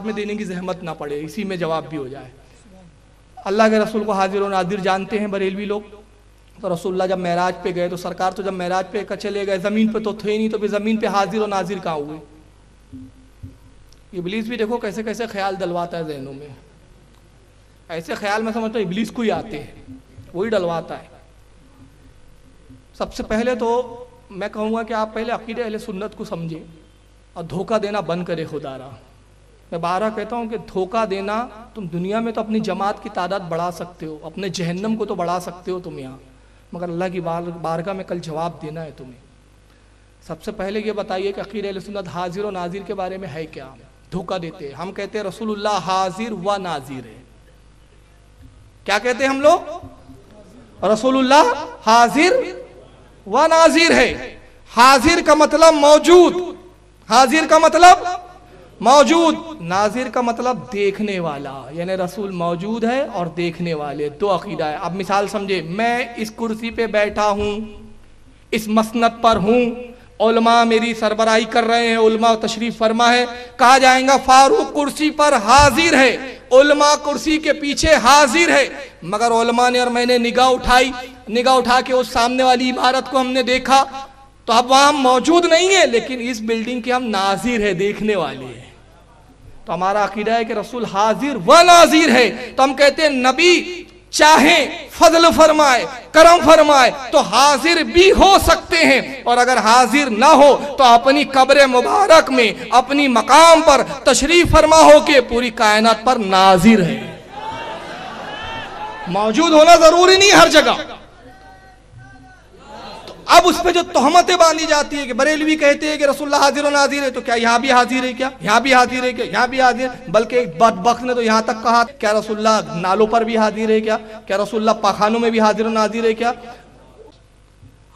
میں دینے کی زحمت نہ پڑے، اسی میں جواب بھی ہو جائے۔ اللہ کے رسول کو حاضر و ناظر جانتے ہیں بریلوی لوگ؟ تو رسول اللہ جب معراج پہ گئے تو سرکار تو جب معراج پہ چلے گئے زمین پہ تو تھے نہیں، تو پھر زمین پہ حاضر و ناظر کہاں ہوئے؟ ابلیس بھی دیکھو کیسے کیسے خیال دلواتا ہے ذہنوں میں، ایسے خیال میں سمجھتا ہوں ابلیس کو ہی آتے ہیں، وہی ڈلواتا ہے۔ سب سے پہلے تو میں کہوں گا کہ آپ پہلے عقیدہ اہل سنت کو سمجھیں اور دھوکہ دینا بند کرے خدا را۔ میں بارہ کہتا ہوں کہ دھوکہ دینا، تم دنیا میں تو اپنی جماعت کی تعداد بڑھا سکتے ہو، اپنے جہنم کو تو بڑھا سکتے ہو تم یہاں، مگر اللہ کی بارگاہ میں کل جواب دینا ہے تمہیں۔ سب سے پہلے یہ بتائیے کہ عقیدہ اہل سنت حاضر و ناظر کے بارے میں ہے کیا؟ دھوکہ دیتے ہیں، ہم کہتے ہیں رسول اللہ حاضر و ناظر ہے۔ کیا کہتے ہیں ہم لوگ؟ رسول اللہ حاضر و ناظر ہے۔ حاضر کا مطلب موجود، حاضر کا مطلب موجود، ناظر کا مطلب دیکھنے والا، یعنی رسول موجود ہے اور دیکھنے والے، دو عقیدہ ہے۔ اب مثال سمجھے، میں اس کرسی پہ بیٹھا ہوں، اس مسند پر ہوں، علماء میری سربراہی کر رہے ہیں، علماء تشریف فرما ہے، کہا جائیں گا فاروق کرسی پر حاضر ہے، علماء کرسی کے پیچھے حاضر ہے، مگر علماء نے اور میں نے نگاہ اٹھائی، نگاہ اٹھا کے اس سامنے والی عمارت کو ہم نے دیکھا، تو اب وہاں موجود نہیں ہے، لیکن اس بلڈنگ کے ہم ناظر ہے، دیکھنے والے ہیں۔ تو ہمارا عقیدہ ہے کہ رسول حاضر و ناظر ہے۔ تو ہم کہتے ہیں نبی چاہیں فضل فرمائے، کرم فرمائے تو حاضر بھی ہو سکتے ہیں، اور اگر حاضر نہ ہو تو اپنی قبر مبارک میں اپنی مقام پر تشریف فرما ہو کے پوری کائنات پر ناظر ہے۔ موجود ہونا ضروری نہیں ہر جگہ۔ اب اس پہ جو تہمتیں باندھی جاتی ہے کہ بریلوی کہتے ہیں کہ رسول اللہ حاضر و ناظر ہے، تو کیا یہاں بھی حاضر ہے؟ کیا یہاں بھی حاضر ہے؟ کیا یہاں بھی حاضر ہے؟ بلکہ ایک بدبخت نے تو یہاں تک کہا کیا رسول اللہ نالوں پر بھی حاضر ہے؟ کیا رسول اللہ پاخانوں میں بھی حاضر و ناظر ہے؟ کیا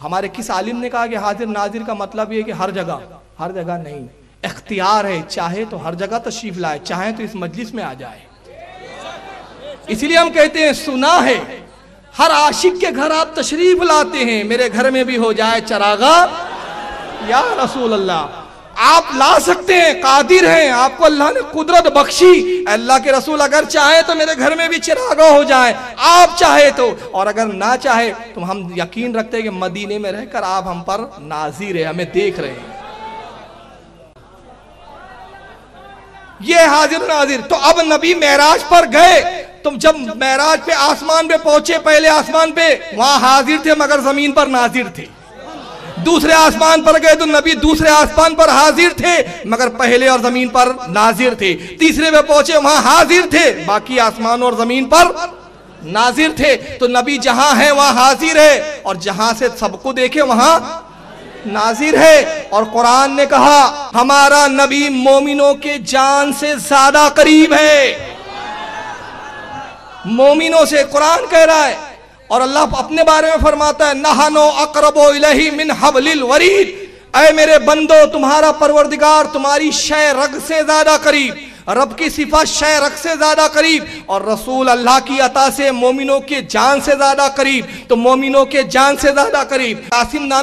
ہمارے کس عالم نے کہا کہ حاضر ناظر کا مطلب یہ کہ ہر جگہ نہیں، اختیار ہے، چاہے تو ہر جگہ تشریف لائے، چاہے تو اس مجلس میں آ جائے۔ اسی لیے ہم کہتے ہیں سنا ہے ہر عاشق کے گھر آپ تشریف لاتے ہیں، میرے گھر میں بھی ہو جائے چراغا یا رسول اللہ۔ آپ لا سکتے ہیں، قادر ہیں، آپ کو اللہ نے قدرت بخشی، اللہ کے رسول اگر چاہے تو میرے گھر میں بھی چراغا ہو جائے، آپ چاہے تو، اور اگر نہ چاہے تو ہم یقین رکھتے ہیں کہ مدینے میں رہ کر آپ ہم پر ناظر ہیں، ہمیں دیکھ رہے ہیں۔ یہ حاضر ناظر۔ تو اب نبی معراج پر گئے، تم جب معراج پہ آسمان پہ پہنچے، پہلے آسمان پہ وہاں حاضر تھے مگر زمین پر ناظر تھے، دوسرے آسمان پر گئے تو نبی دوسرے آسمان پر حاضر تھے مگر پہلے اور زمین پر ناظر تھے، تیسرے پہ پہنچے وہاں حاضر تھے، باقی آسمان اور زمین پر ناظر تھے۔ تو نبی جہاں ہے وہاں حاضر ہے، اور جہاں سے سب کو دیکھے وہاں ناظر ہے۔ اور قرآن نے کہا ہمارا نبی مومنوں کے جان سے زیادہ قریب ہے، مومنوں سے قرآن کہہ رہا ہے۔ اور اللہ اپنے بارے میں فرماتا ہے نحنو اقرب الیہ من حبل الورید، اے میرے بندو تمہارا پروردگار تمہاری شہ رگ سے زیادہ قریب، رب کی صفت شہ رگ سے زیادہ قریب، اور رسول اللہ کی عطا سے مومنوں کے جان سے زیادہ قریب، تو مومنوں کے جان سے زیادہ قریب۔ قاسم نانا